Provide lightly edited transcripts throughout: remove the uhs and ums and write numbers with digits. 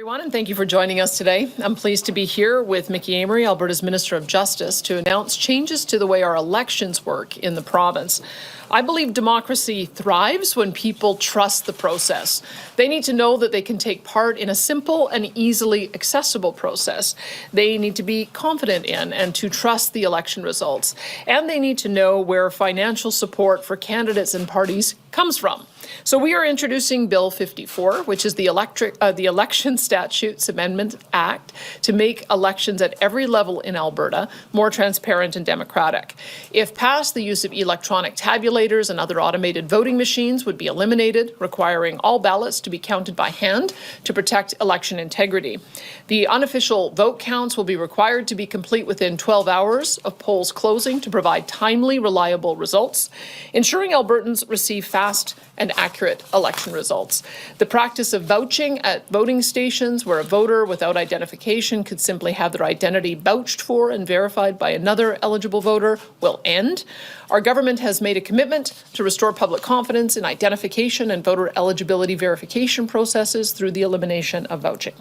Everyone, and thank you for joining us today. I'm pleased to be here with Mickey Amery, Alberta's Minister of Justice, to announce changes to the way our elections work in the province. I believe democracy thrives when people trust the process. They need to know that they can take part in a simple and easily accessible process. They need to be confident in and to trust the election results. And they need to know where financial support for candidates and parties comes from. So we are introducing Bill 54, which is the Election Statutes Amendment Act, to make elections at every level in Alberta more transparent and democratic. If passed, the use of electronic tabulators and other automated voting machines would be eliminated, requiring all ballots to be counted by hand to protect election integrity. The unofficial vote counts will be required to be complete within 12 hours of polls closing to provide timely, reliable results, ensuring Albertans receive fast and accurate election results. The practice of vouching at voting stations, where a voter without identification could simply have their identity vouched for and verified by another eligible voter, will end. Our government has made a commitment to restore public confidence in identification and voter eligibility verification processes through the elimination of vouching.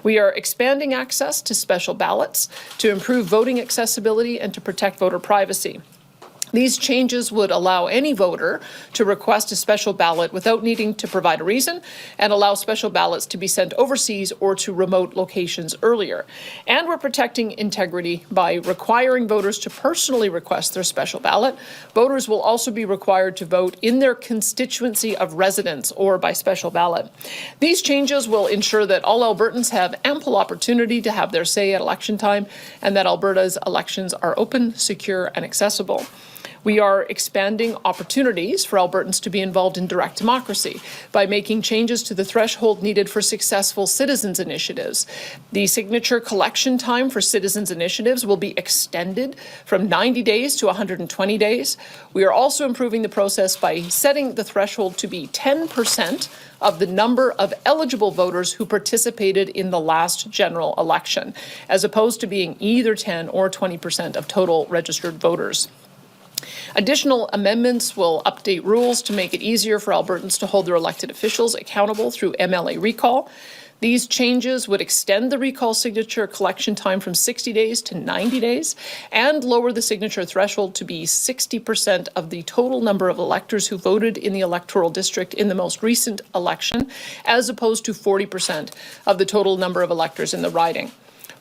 We are expanding access to special ballots to improve voting accessibility and to protect voter privacy. These changes would allow any voter to request a special ballot without needing to provide a reason, and allow special ballots to be sent overseas or to remote locations earlier. And we're protecting integrity by requiring voters to personally request their special ballot. Voters will also be required to vote in their constituency of residence or by special ballot. These changes will ensure that all Albertans have ample opportunity to have their say at election time, and that Alberta's elections are open, secure, and accessible. We are expanding opportunities for Albertans to be involved in direct democracy by making changes to the threshold needed for successful citizens' initiatives. The signature collection time for citizens' initiatives will be extended from 90 days to 120 days. We are also improving the process by setting the threshold to be 10% of the number of eligible voters who participated in the last general election, as opposed to being either 10 or 20% of total registered voters. Additional amendments will update rules to make it easier for Albertans to hold their elected officials accountable through MLA recall. These changes would extend the recall signature collection time from 60 days to 90 days and lower the signature threshold to be 60% of the total number of electors who voted in the electoral district in the most recent election, as opposed to 40% of the total number of electors in the riding.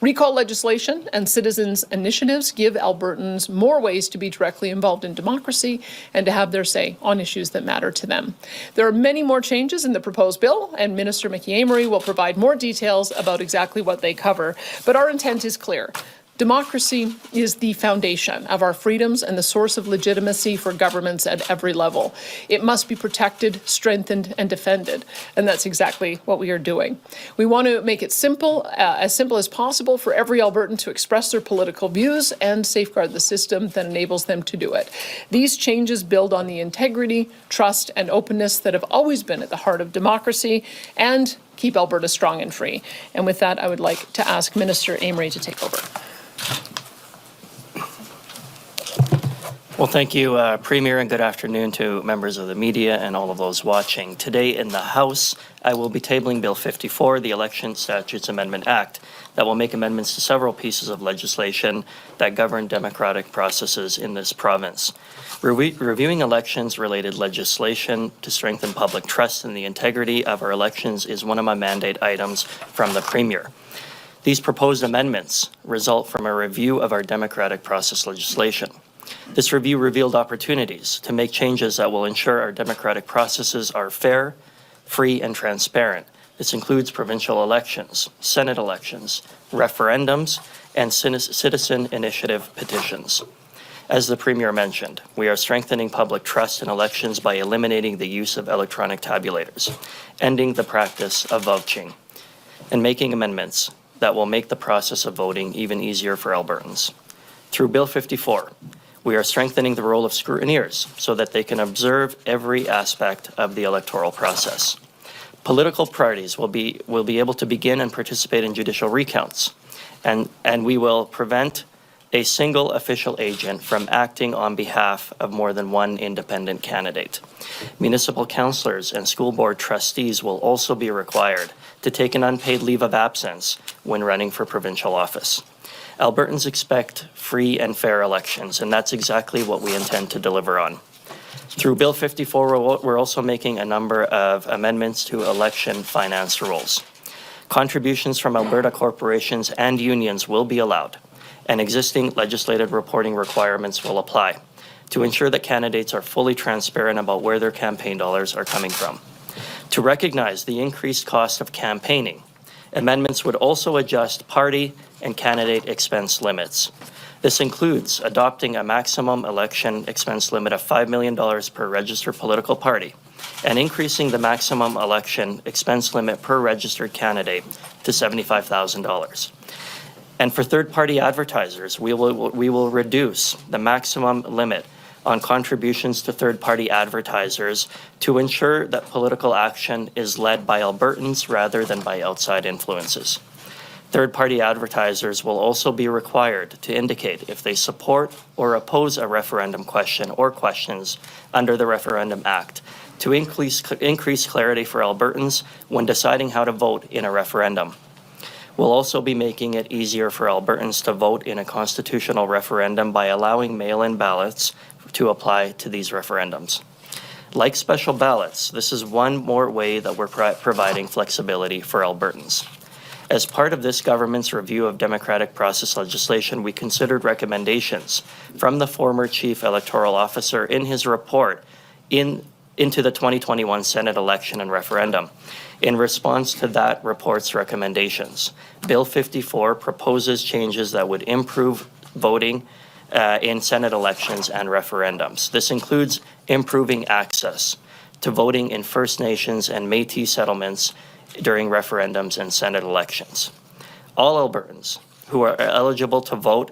Recall legislation and citizens' initiatives give Albertans more ways to be directly involved in democracy and to have their say on issues that matter to them. There are many more changes in the proposed bill, and Minister Mickey Amery will provide more details about exactly what they cover. But our intent is clear. Democracy is the foundation of our freedoms and the source of legitimacy for governments at every level. It must be protected, strengthened, and defended, and that's exactly what we are doing. We want to make it simple as possible for every Albertan to express their political views and safeguard the system that enables them to do it. These changes build on the integrity, trust, and openness that have always been at the heart of democracy and keep Alberta strong and free. And with that, I would like to ask Minister Amery to take over. Well, thank you, Premier, and good afternoon to members of the media and all of those watching. Today in the House, I will be tabling Bill 54, the Election Statutes Amendment Act, that will make amendments to several pieces of legislation that govern democratic processes in this province. Reviewing elections-related legislation to strengthen public trust in the integrity of our elections is one of my mandate items from the Premier. These proposed amendments result from a review of our democratic process legislation. This review revealed opportunities to make changes that will ensure our democratic processes are fair, free, and transparent. This includes provincial elections, Senate elections, referendums, and citizen initiative petitions. As the Premier mentioned, we are strengthening public trust in elections by eliminating the use of electronic tabulators, ending the practice of vouching, and making amendments that will make the process of voting even easier for Albertans. Through Bill 54, we are strengthening the role of scrutineers so that they can observe every aspect of the electoral process. Political parties will be able to begin and participate in judicial recounts, and we will prevent a single official agent from acting on behalf of more than one independent candidate. Municipal councillors and school board trustees will also be required to take an unpaid leave of absence when running for provincial office. Albertans expect free and fair elections, and that's exactly what we intend to deliver on. Through Bill 54, we're also making a number of amendments to election finance rules. Contributions from Alberta corporations and unions will be allowed, and existing legislative reporting requirements will apply to ensure that candidates are fully transparent about where their campaign dollars are coming from. To recognize the increased cost of campaigning, amendments would also adjust party and candidate expense limits. This includes adopting a maximum election expense limit of $5 million per registered political party and increasing the maximum election expense limit per registered candidate to $75,000. And for third-party advertisers, we will reduce the maximum limit on contributions to third-party advertisers to ensure that political action is led by Albertans rather than by outside influences. Third-party advertisers will also be required to indicate if they support or oppose a referendum question or questions under the Referendum Act to increase clarity for Albertans when deciding how to vote in a referendum. We'll also be making it easier for Albertans to vote in a constitutional referendum by allowing mail-in ballots to apply to these referendums. Like special ballots, this is one more way that we're providing flexibility for Albertans. As part of this government's review of democratic process legislation, we considered recommendations from the former chief electoral officer in his report into the 2021 Senate election and referendum. In response to that report's recommendations, Bill 54 proposes changes that would improve voting in Senate elections and referendums. This includes improving access to voting in First Nations and Métis settlements during referendums and Senate elections. All Albertans who are eligible to vote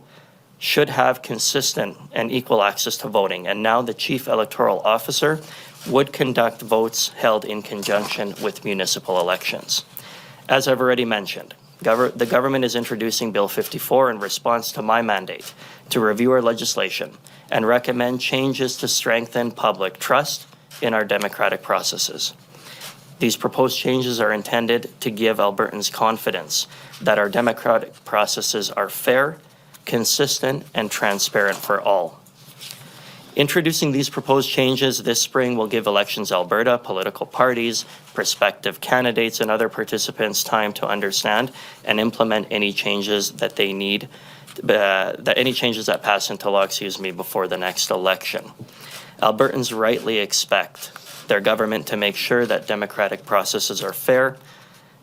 should have consistent and equal access to voting, and now the Chief Electoral Officer would conduct votes held in conjunction with municipal elections. As I've already mentioned, the government is introducing Bill 54 in response to my mandate to review our legislation and recommend changes to strengthen public trust in our democratic processes. These proposed changes are intended to give Albertans confidence that our democratic processes are fair, consistent, and transparent for all. Introducing these proposed changes this spring will give Elections Alberta, political parties, prospective candidates, and other participants time to understand and implement any changes that they need, any changes that pass into law, before the next election. Albertans rightly expect their government to make sure that democratic processes are fair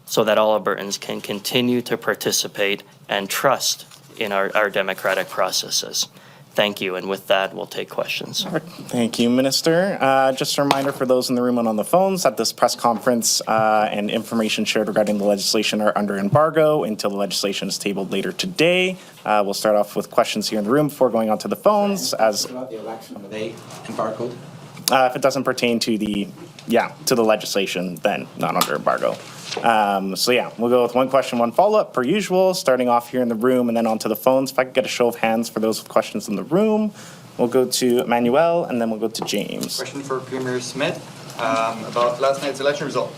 so that all Albertans can continue to participate and trust in our democratic processes. Thank you, and with that, we'll take questions. Thank you, Minister. Just a reminder for those in the room and on the phones that this press conference and information shared regarding the legislation are under embargo until the legislation is tabled later today. We'll start off with questions here in the room before going on to the phones. As about the election, are they embargoed? if it doesn't pertain to the legislation, then not under embargo. So yeah, we'll go with one question, one follow-up per usual, starting off here in the room and then onto the phones. If I could get a show of hands for those with questions in the room. We'll go to Manuel and then we'll go to James. Question for Premier Smith about last night's election result.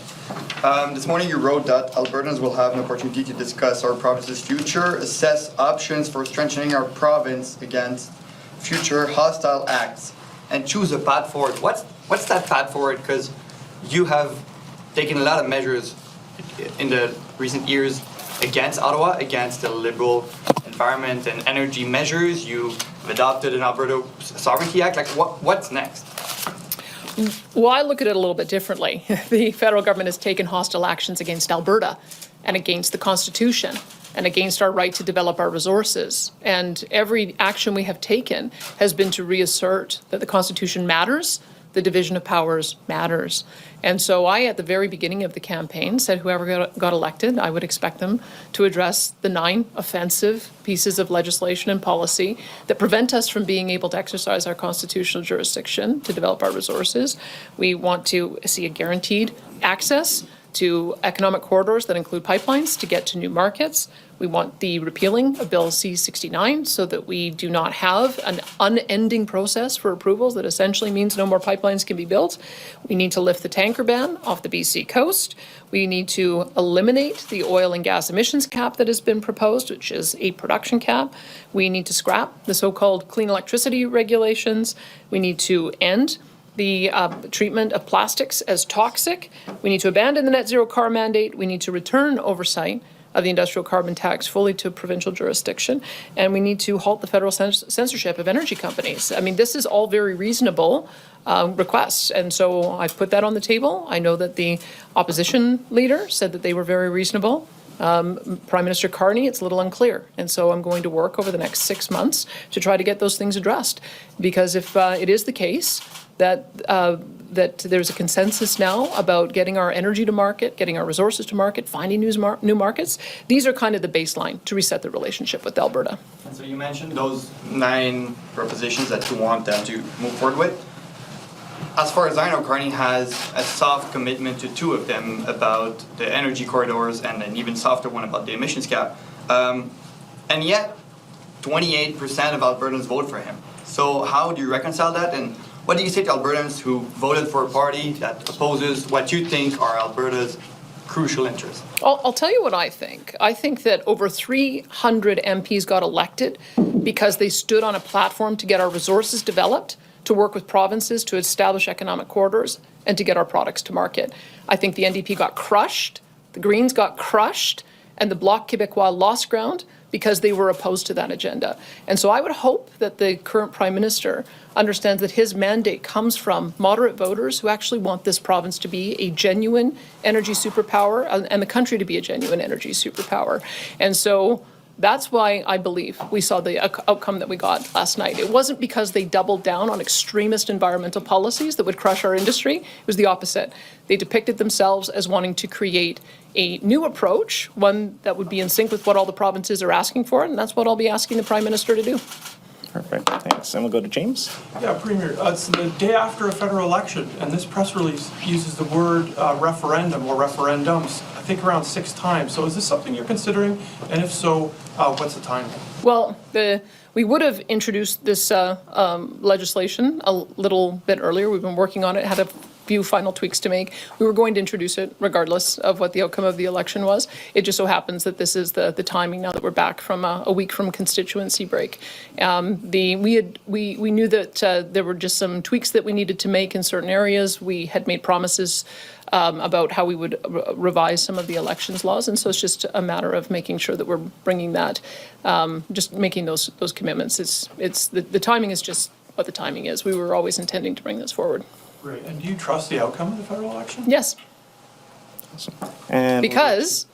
This morning you wrote that Albertans will have an opportunity to discuss our province's future, assess options for strengthening our province against future hostile acts, and choose a path forward. What's that path forward? Because you have taken a lot of measures in the recent years against Ottawa, against the Liberal environment and energy measures. You've adopted an Alberta Sovereignty Act. Like, what's next? Well, I look at it a little bit differently. The federal government has taken hostile actions against Alberta and against the Constitution and against our right to develop our resources. And every action we have taken has been to reassert that the Constitution matters, the division of powers matters. And so I, at the very beginning of the campaign, said whoever got elected, I would expect them to address the 9 offensive pieces of legislation and policy that prevent us from being able to exercise our constitutional jurisdiction to develop our resources. We want to see a guaranteed access to economic corridors that include pipelines to get to new markets. We want the repealing of Bill C-69 so that we do not have an unending process for approvals that essentially means no more pipelines can be built. We need to lift the tanker ban off the BC coast. We need to eliminate the oil and gas emissions cap that has been proposed, which is a production cap. We need to scrap the so-called clean electricity regulations. We need to end the treatment of plastics as toxic. We need to abandon the net zero car mandate. We need to return oversight of the industrial carbon tax fully to provincial jurisdiction. And we need to halt the federal censorship of energy companies. I mean, this is all very reasonable requests. And so I've put that on the table. I know that the opposition leader said that they were very reasonable. Prime Minister Carney, it's a little unclear. And so I'm going to work over the next 6 months to try to get those things addressed. Because if it is the case that there's a consensus now about getting our energy to market, getting our resources to market, finding new markets, these are kind of the baseline to reset the relationship with Alberta. And so you mentioned those 9 propositions that you want them to move forward with. As far as I know, Carney has a soft commitment to 2 of them about the energy corridors and an even softer one about the emissions cap. And yet, 28% of Albertans vote for him. So how do you reconcile that? And what do you say to Albertans who voted for a party that opposes what you think are Alberta's crucial interests? I'll tell you what I think. I think that over 300 MPs got elected because they stood on a platform to get our resources developed, to work with provinces to establish economic corridors, and to get our products to market. I think the NDP got crushed, the Greens got crushed, and the Bloc Québécois lost ground because they were opposed to that agenda. And so I would hope that the current Prime Minister understands that his mandate comes from moderate voters who actually want this province to be a genuine energy superpower and the country to be a genuine energy superpower. And so that's why I believe we saw the outcome that we got last night. It wasn't because they doubled down on extremist environmental policies that would crush our industry. It was the opposite. They depicted themselves as wanting to create a new approach, one that would be in sync with what all the provinces are asking for, and that's what I'll be asking the Prime Minister to do. Perfect, thanks. And we'll go to James. Yeah, Premier, it's the day after a federal election, and this press release uses the word referendum or referendums, I think around 6 times. So is this something you're considering? And if so, what's the timing? Well, we would have introduced this legislation a little bit earlier. We've been working on it, had a few final tweaks to make. We were going to introduce it regardless of what the outcome of the election was. It just so happens that this is the timing now that we're back from a week from constituency break. We knew that there were just some tweaks that we needed to make in certain areas. We had made promises about how we would revise some of the elections laws, and so it's just a matter of making sure that we're bringing that, just making those commitments. It's the timing is just what the timing is. We were always intending to bring this forward. Great. And do you trust the outcome of the federal election? Yes. Awesome. And Because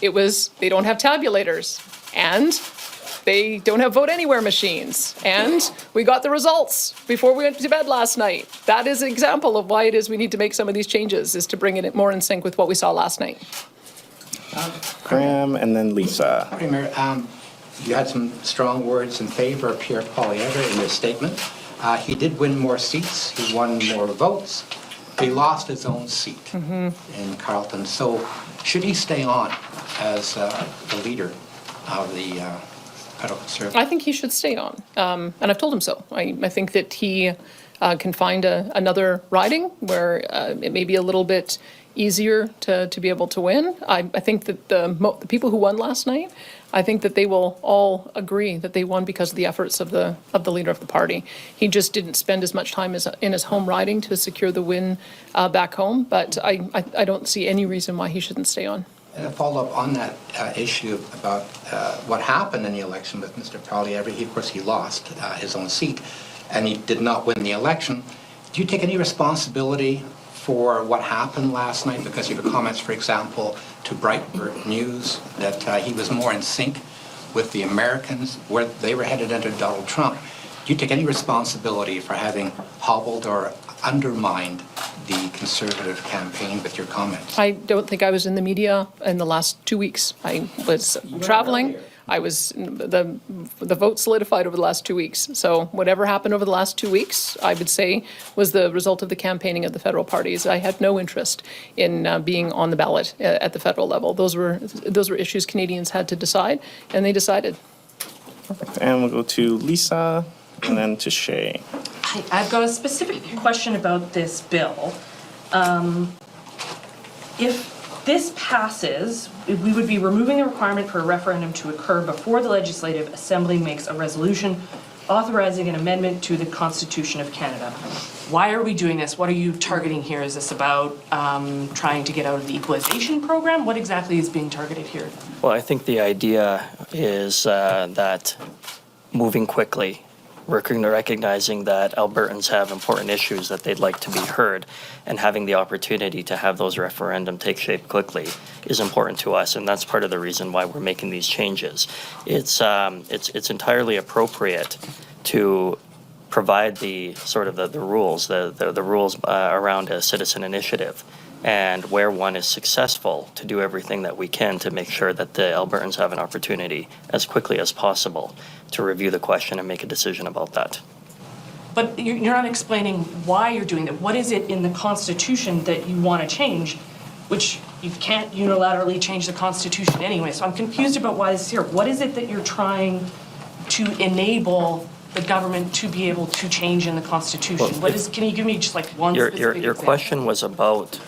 they don't have tabulators, and they don't have vote anywhere machines, and we got the results before we went to bed last night. That is an example of why it is we need to make some of these changes, is to bring it more in sync with what we saw last night. Graham and then Lisa. Premier, you had some strong words in favor of Pierre Poilievre in this statement. He did win more seats, he won more votes, but he lost his own seat in Carleton. So should he stay on as the leader of the federal Conservative? I think he should stay on, and I've told him so. I think that he can find another riding where it may be a little bit easier to be able to win. I think that the people who won last night, I think that they will all agree that they won because of the efforts of the leader of the party. He just didn't spend as much time in his home riding to secure the win back home, but I don't see any reason why he shouldn't stay on. And a follow-up on that issue about what happened in the election with Mr. Poilievre. Of course, he lost his own seat, and he did not win the election. Do you take any responsibility for what happened last night because of your comments, for example, to Breitbart News, that he was more in sync with the Americans, where they were headed under Donald Trump? Do you take any responsibility for having hobbled or undermined the Conservative campaign with your comments? I don't think I was in the media in the last 2 weeks. I was traveling. the vote solidified over the last 2 weeks. So whatever happened over the last 2 weeks, I would say, was the result of the campaigning of the federal parties. I had no interest in being on the ballot at the federal level. Those were issues Canadians had to decide, and they decided. And we'll go to Lisa and then to Shay. I've got a specific question about this bill. If this passes, we would be removing the requirement for a referendum to occur before the Legislative Assembly makes a resolution authorizing an amendment to the Constitution of Canada. Why are we doing this? What are you targeting here? Is this about trying to get out of the equalization program? What exactly is being targeted here? Well, I think the idea is that moving quickly, recognizing that Albertans have important issues that they'd like to be heard, and having the opportunity to have those referendum take shape quickly is important to us, and that's part of the reason why we're making these changes. It's entirely appropriate to provide the sort of the rules, the rules around a citizen initiative, and where one is successful, to do everything that we can to make sure that the Albertans have an opportunity as quickly as possible to review the question and make a decision about that. But you're not explaining why you're doing that. What is it in the Constitution that you want to change, which you can't unilaterally change the Constitution anyway? So I'm confused about why this is here. What is it that you're trying to enable the government to be able to change in the Constitution? Well, can you give me just like one specific Your example? question was about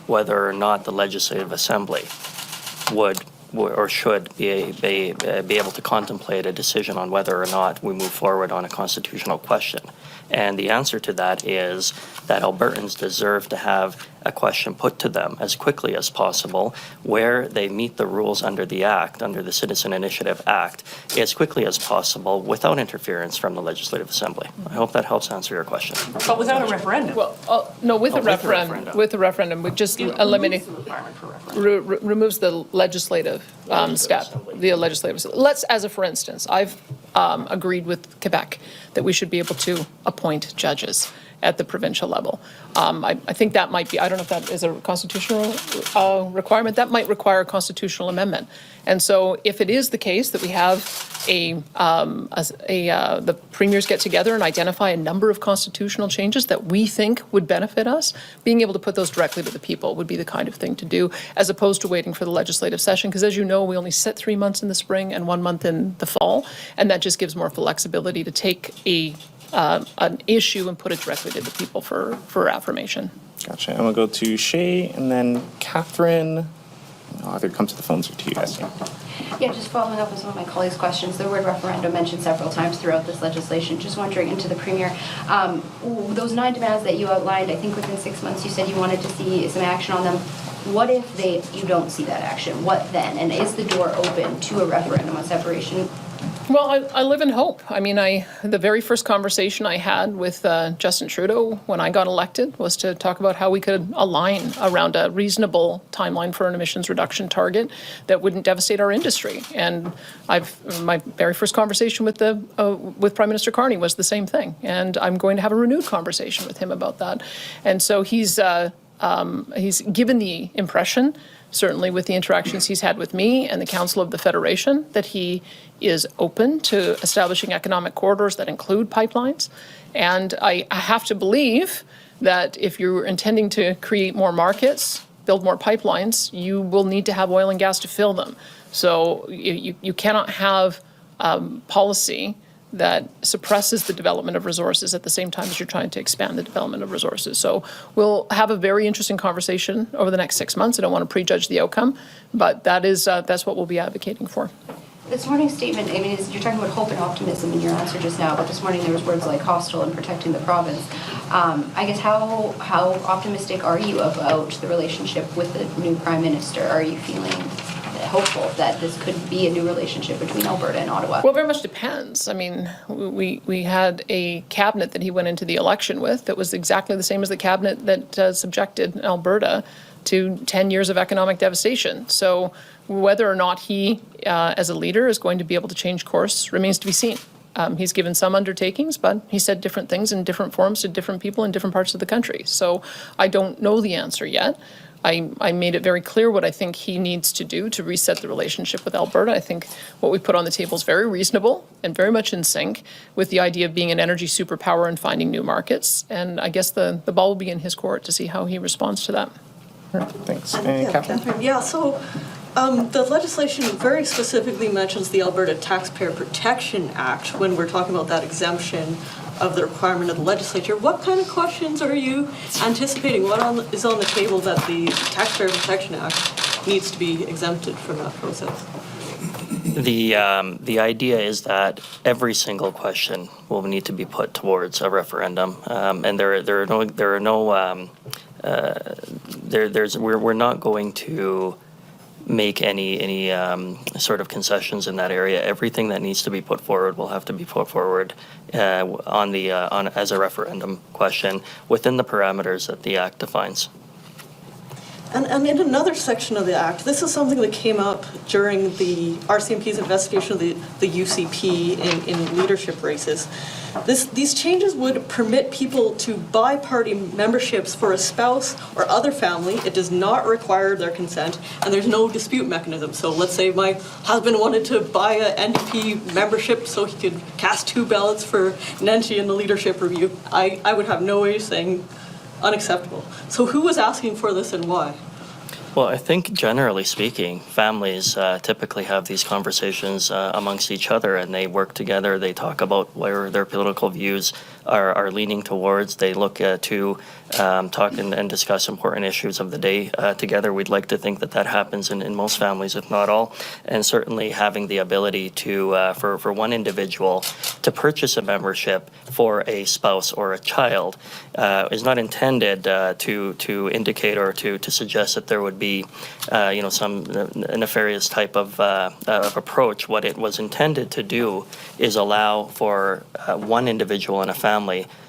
whether or not the Legislative Assembly would or should be able to contemplate a decision on whether or not we move forward on a constitutional question. And the answer to that is that Albertans deserve to have a question put to them as quickly as possible, where they meet the rules under the Act, under the Citizen Initiative Act, as quickly as possible without interference from the Legislative Assembly. I hope that helps answer your question. But without a referendum. Well, no, with a referendum. With a referendum, we just eliminate. Removes the requirement for referendum. Removes the legislative step, the legislative. Let's, as a for instance, I've agreed with Quebec that we should be able to appoint judges at the provincial level. I think that might be, I don't know if that is a constitutional requirement, that might require a constitutional amendment. And so if it is the case that we have the premiers get together and identify a number of constitutional changes that we think would benefit us, being able to put those directly to the people would be the kind of thing to do, as opposed to waiting for the legislative session. Because as you know, we only sit 3 months in the spring and 1 month in the fall, and that just gives more flexibility to take an issue and put it directly to the people for affirmation. Gotcha. And we'll go to Shay and then Catherine. I'll either come to the phones or to you guys. Yeah, just following up on some of my colleagues' questions. The word referendum mentioned several times throughout this legislation. Just wondering, into the Premier, those 9 demands that you outlined, I think within 6 months you said you wanted to see some action on them. What if you don't see that action? What then? And is the door open to a referendum on separation? Well, I live in hope. I mean, the very first conversation I had with Justin Trudeau when I got elected was to talk about how we could align around a reasonable timeline for an emissions reduction target that wouldn't devastate our industry. And my very first conversation with Prime Minister Carney was the same thing. And I'm going to have a renewed conversation with him about that. And so he's given the impression, certainly with the interactions he's had with me and the Council of the Federation, that he is open to establishing economic corridors that include pipelines. And I have to believe that if you're intending to create more markets, build more pipelines, you will need to have oil and gas to fill them. So you cannot have policy that suppresses the development of resources at the same time as you're trying to expand the development of resources. So we'll have a very interesting conversation over the next 6 months. I don't want to prejudge the outcome, but that's what we'll be advocating for. This morning's statement, I mean, you're talking about hope and optimism in your answer just now, but this morning there was words like hostile and protecting the province. I guess how optimistic are you about the relationship with the new Prime Minister? Are you feeling hopeful that this could be a new relationship between Alberta and Ottawa? Well, very much depends. I mean, we had a cabinet that he went into the election with that was exactly the same as the cabinet that subjected Alberta to 10 years of economic devastation. So whether or not he, as a leader, is going to be able to change course remains to be seen. He's given some undertakings, but he said different things in different forms to different people in different parts of the country. So I don't know the answer yet. I made it very clear what I think he needs to do to reset the relationship with Alberta. I think what we put on the table is very reasonable and very much in sync with the idea of being an energy superpower and finding new markets. And I guess the ball will be in his court to see how he responds to that. Thanks. And Catherine? Yeah, so the legislation very specifically mentions the Alberta Taxpayer Protection Act when we're talking about that exemption of the requirement of the legislature. What kind of questions are you anticipating? What is on the table that the Taxpayer Protection Act needs to be exempted from that process? The idea is that every single question will need to be put towards a referendum, and we're not going to make any sort of concessions in that area. Everything that needs to be put forward will have to be put forward as a referendum question within the parameters that the Act defines. And in another section of the Act, this is something that came up during the RCMP's investigation of the UCP in leadership races. These changes would permit people to buy party memberships for a spouse or other family. It does not require their consent, and there's no dispute mechanism. So let's say my husband wanted to buy an NDP membership so he could cast 2 ballots for Nenshi in the leadership review. I would have no way of saying unacceptable. So who was asking for this and why? Well, I think generally speaking, families typically have these conversations amongst each other, and they work together. They talk about where their political views are leaning towards. They look to talk and discuss important issues of the day together. We'd like to think that happens in most families, if not all. And certainly having the ability to, for one individual to purchase a membership for a spouse or a child is not intended to indicate or to suggest that there would be some nefarious type of approach. What it was intended to do is allow for one individual in a family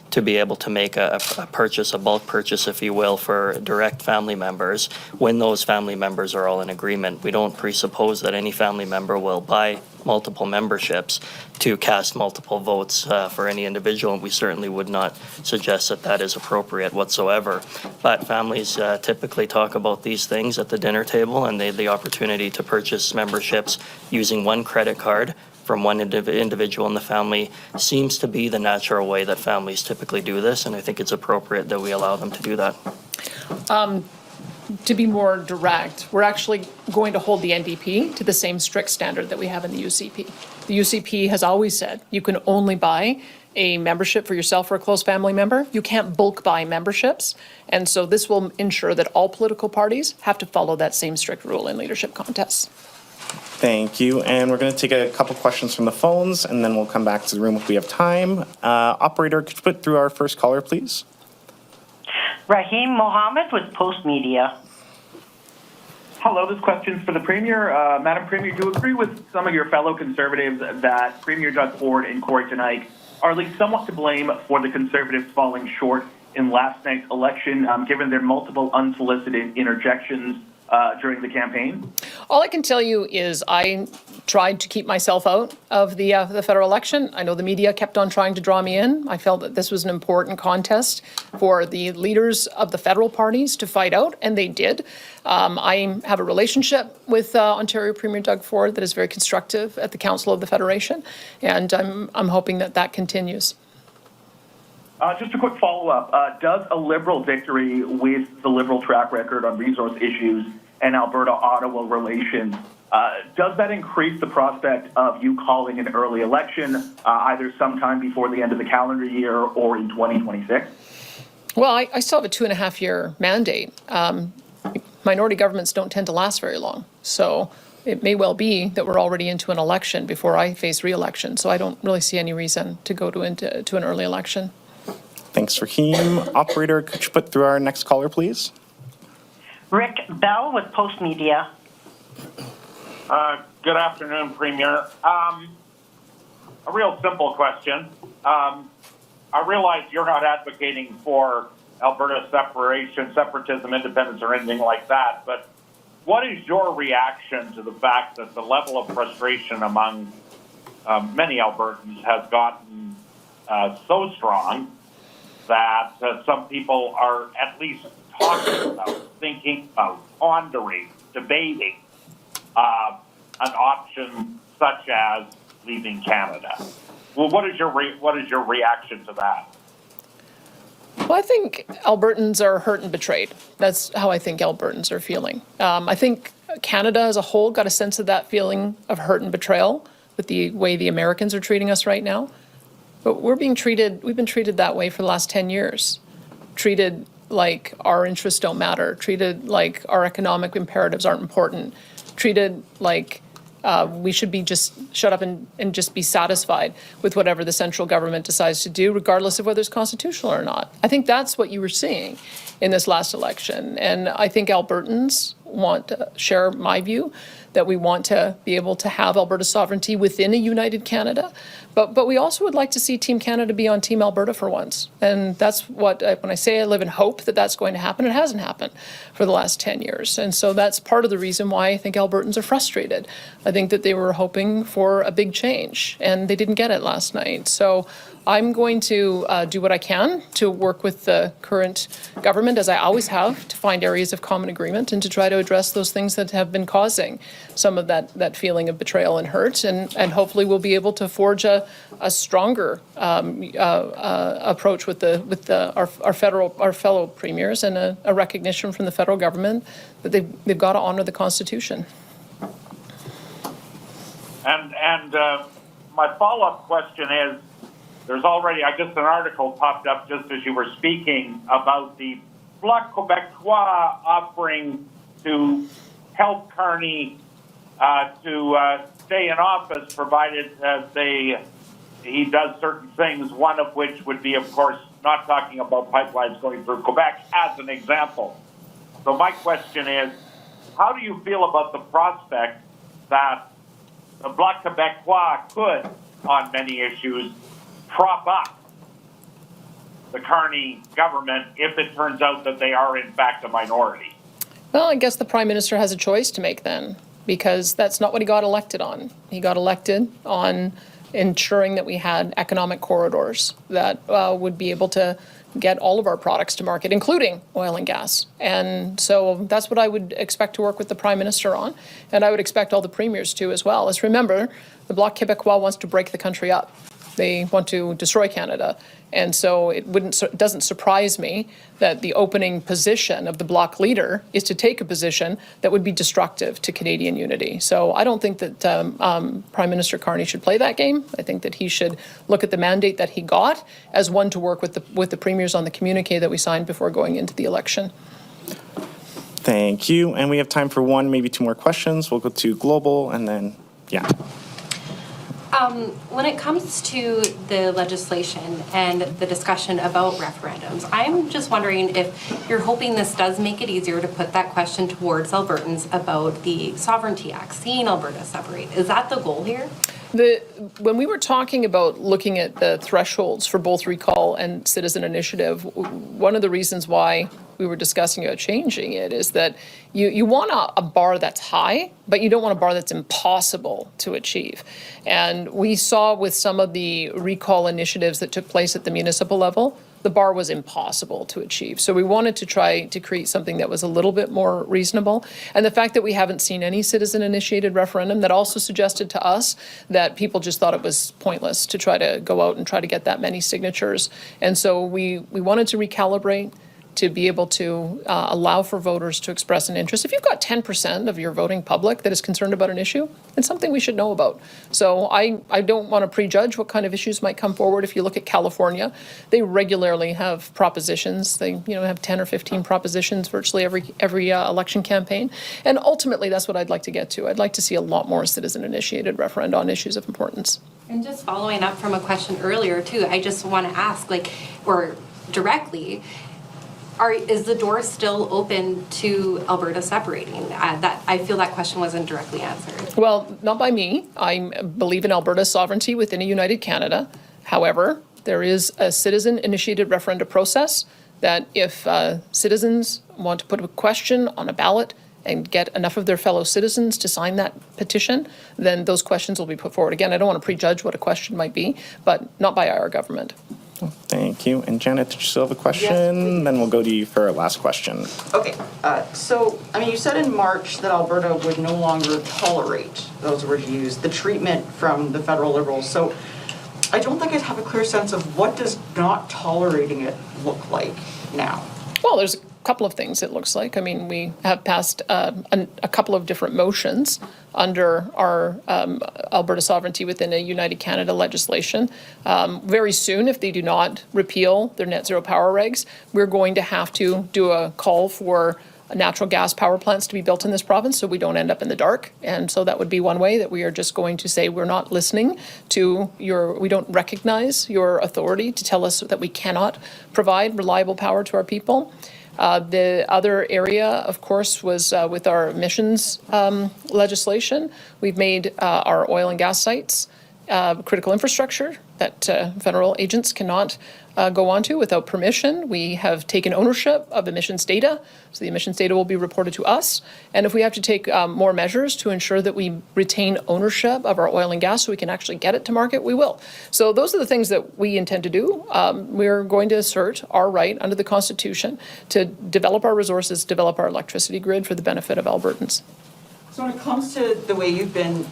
to be able to make a purchase, a bulk purchase, if you will, for direct family members when those family members are all in agreement. We don't presuppose that any family member will buy multiple memberships to cast multiple votes for any individual, and we certainly would not suggest that is appropriate whatsoever. But families typically talk about these things at the dinner table, and they have the opportunity to purchase memberships using one credit card from one individual in the family seems to be the natural way that families typically do this, and I think it's appropriate that we allow them to do that. To be more direct, we're actually going to hold the NDP to the same strict standard that we have in the UCP. The UCP has always said you can only buy a membership for yourself or a close family member. You can't bulk buy memberships. And so this will ensure that all political parties have to follow that same strict rule in leadership contests. Thank you. And we're going to take a couple questions from the phones, and then we'll come back to the room if we have time. Operator, could you put through our first caller, please? Rahim Mohammed with Post Media. Hello, this question's for the Premier. Madam Premier, do you agree with some of your fellow Conservatives that Premier Doug Ford and Corey Teneycke are at least somewhat to blame for the Conservatives falling short in last night's election, given their multiple unsolicited interjections during the campaign? All I can tell you is I tried to keep myself out of the federal election. I know the media kept on trying to draw me in. I felt that this was an important contest for the leaders of the federal parties to fight out, and they did. I have a relationship with Ontario Premier Doug Ford that is very constructive at the Council of the Federation, and I'm hoping that continues. Just a quick follow-up. Does a Liberal victory with the Liberal track record on resource issues and Alberta-Ottawa relations, does that increase the prospect of you calling an early election either sometime before the end of the calendar year or in 2026? Well, I still have a 2.5-year mandate. Minority governments don't tend to last very long. So it may well be that we're already into an election before I face re-election. So I don't really see any reason to go to an early election. Thanks, Rahim. Operator, could you put through our next caller, please? Rick Bell with Post Media. Good afternoon, Premier. A real simple question. I realize you're not advocating for Alberta separation, separatism, independence, or anything like that, but what is your reaction to the fact that the level of frustration among many Albertans has gotten so strong that some people are at least talking about, thinking about, pondering, debating an option such as leaving Canada. Well, what is your reaction to that? Well, I think Albertans are hurt and betrayed. That's how I think Albertans are feeling. I think Canada as a whole got a sense of that feeling of hurt and betrayal with the way the Americans are treating us right now. But we've been treated that way for the last 10 years. Treated like our interests don't matter, treated like our economic imperatives aren't important, treated like we should be just shut up and just be satisfied with whatever the central government decides to do, regardless of whether it's constitutional or not. I think that's what you were seeing in this last election. And I think Albertans want to share my view that we want to be able to have Alberta sovereignty within a united Canada. But we also would like to see Team Canada be on Team Alberta for once. And that's what, when I say I live in hope that that's going to happen, it hasn't happened for the last 10 years. And so that's part of the reason why I think Albertans are frustrated. I think that they were hoping for a big change, and they didn't get it last night. So I'm going to do what I can to work with the current government, as I always have, to find areas of common agreement and to try to address those things that have been causing some of that feeling of betrayal and hurt. And hopefully we'll be able to forge a stronger approach with our fellow premiers and a recognition from the federal government that they've got to honor the Constitution. And my follow-up question is, there's already, an article popped up just as you were speaking about the Bloc Québécois offering to help Carney to stay in office, provided he does certain things, one of which would be, of course, not talking about pipelines going through Quebec as an example. So my question is, how do you feel about the prospect that the Bloc Québécois could, on many issues, prop up the Carney government if it turns out that they are in fact a minority? Well, I guess the Prime Minister has a choice to make then, because that's not what he got elected on. He got elected on ensuring that we had economic corridors that would be able to get all of our products to market, including oil and gas. And so that's what I would expect to work with the Prime Minister on. And I would expect all the premiers to as well. Let's remember, the Bloc Québécois wants to break the country up. They want to destroy Canada. And so it doesn't surprise me that the opening position of the Bloc leader is to take a position that would be destructive to Canadian unity. So I don't think that Prime Minister Carney should play that game. I think that he should look at the mandate that he got as one to work with the premiers on the communique that we signed before going into the election. Thank you. And we have time for one, maybe two more questions. We'll go to Global and then, yeah. When it comes to the legislation and the discussion about referendums, I'm just wondering if you're hoping this does make it easier to put that question towards Albertans about the Sovereignty Act, seeing Alberta separate. Is that the goal here? When we were talking about looking at the thresholds for both recall and citizen initiative, one of the reasons why we were discussing about changing it is that you want a bar that's high, but you don't want a bar that's impossible to achieve. And we saw with some of the recall initiatives that took place at the municipal level, the bar was impossible to achieve. So we wanted to try to create something that was a little bit more reasonable. And the fact that we haven't seen any citizen-initiated referendum, that also suggested to us that people just thought it was pointless to try to go out and try to get that many signatures. And so we wanted to recalibrate to be able to allow for voters to express an interest. If you've got 10% of your voting public that is concerned about an issue, it's something we should know about. So I don't want to prejudge what kind of issues might come forward. If you look at California, they regularly have propositions. They have 10 or 15 propositions virtually every election campaign. And ultimately, that's what I'd like to get to. I'd like to see a lot more citizen-initiated referenda on issues of importance. And just following up from a question earlier, too, I just want to ask, or directly, is the door still open to Alberta separating? I feel that question wasn't directly answered. Well, not by me. I believe in Alberta's sovereignty within a united Canada. However, there is a citizen-initiated referenda process that if citizens want to put a question on a ballot and get enough of their fellow citizens to sign that petition, then those questions will be put forward. Again, I don't want to prejudge what a question might be, but not by our government. Thank Thank you. And Janet, did you still have a question? Yes, then we'll go to you for our last question. Okay, so, I mean, you said in March that Alberta would no longer tolerate, those words you used, the treatment from the federal Liberals. So I don't think I have a clear sense of what does not tolerating it look like now? Well, there's a couple of things it looks like. I mean, we have passed a couple of different motions under our Alberta sovereignty within a United Canada legislation. Very soon, if they do not repeal their net zero power regs, we're going to have to do a call for natural gas power plants to be built in this province so we don't end up in the dark. And so that would be one way that we are just going to say we're not listening to we don't recognize your authority to tell us that we cannot provide reliable power to our people. The other area, of course, was with our emissions legislation. We've made our oil and gas sites critical infrastructure that federal agents cannot go onto without permission. We have taken ownership of emissions data, so the emissions data will be reported to us. And if we have to take more measures to ensure that we retain ownership of our oil and gas so we can actually get it to market, we will. So those are the things that we intend to do. We're going to assert our right under the Constitution to develop our resources, develop our electricity grid for the benefit of Albertans. So when it comes to the way you've been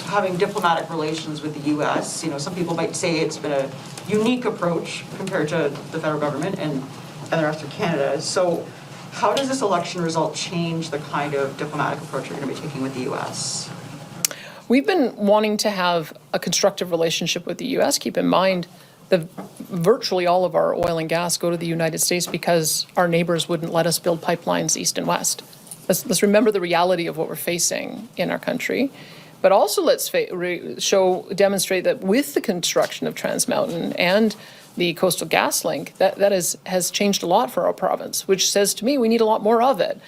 having diplomatic relations with the U.S., you know, some people might say it's been a unique approach compared to the federal government and the rest of Canada. So how does this election result change the kind of diplomatic approach you're going to be taking with the U.S.? We've been wanting to have a constructive relationship with the U.S. Keep in mind that virtually all of our oil and gas go to the United States because our neighbors wouldn't let us build pipelines east and west. Let's remember the reality of what we're facing in our country. But also let's demonstrate that with the construction of Trans Mountain and the Coastal GasLink, that has changed a lot for our province, which says to me we need a lot more of it.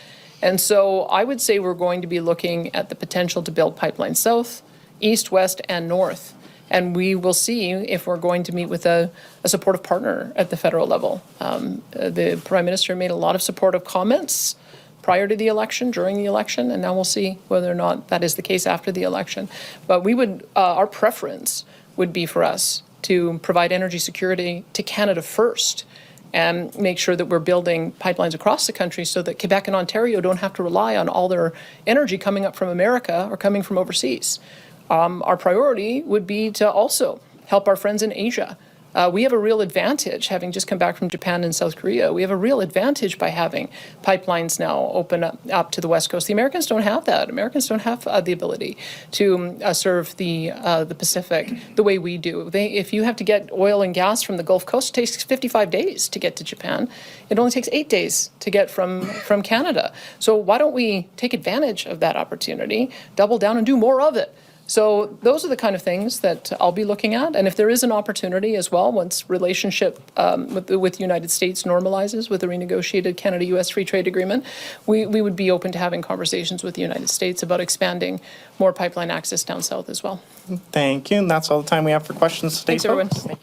And so I would say we're going to be looking at the potential to build pipelines south, east, west, and north. And we will see if we're going to meet with a supportive partner at the federal level. The Prime Minister made a lot of supportive comments prior to the election, during the election, and now we'll see whether or not that is the case after the election. But we would, our preference would be for us to provide energy security to Canada first and make sure that we're building pipelines across the country so that Quebec and Ontario don't have to rely on all their energy coming up from America or coming from overseas. Our priority would be to also help our friends in Asia. We have a real advantage, having just come back from Japan and South Korea. We have a real advantage by having pipelines now open up to the West Coast. The Americans don't have that. Americans don't have the ability to serve the Pacific the way we do. If you have to get oil and gas from the Gulf Coast, it takes 55 days to get to Japan. It only takes 8 days to get from Canada. So why don't we take advantage of that opportunity, double down and do more of it? So those are the kind of things that I'll be looking at. And if there is an opportunity as well, once relationship with the United States normalizes with the renegotiated Canada-U.S. Free Trade Agreement, we would be open to having conversations with the United States about expanding more pipeline access down south as well. Thank you. And that's all the time we have for questions today. Thanks, everyone. Thank you.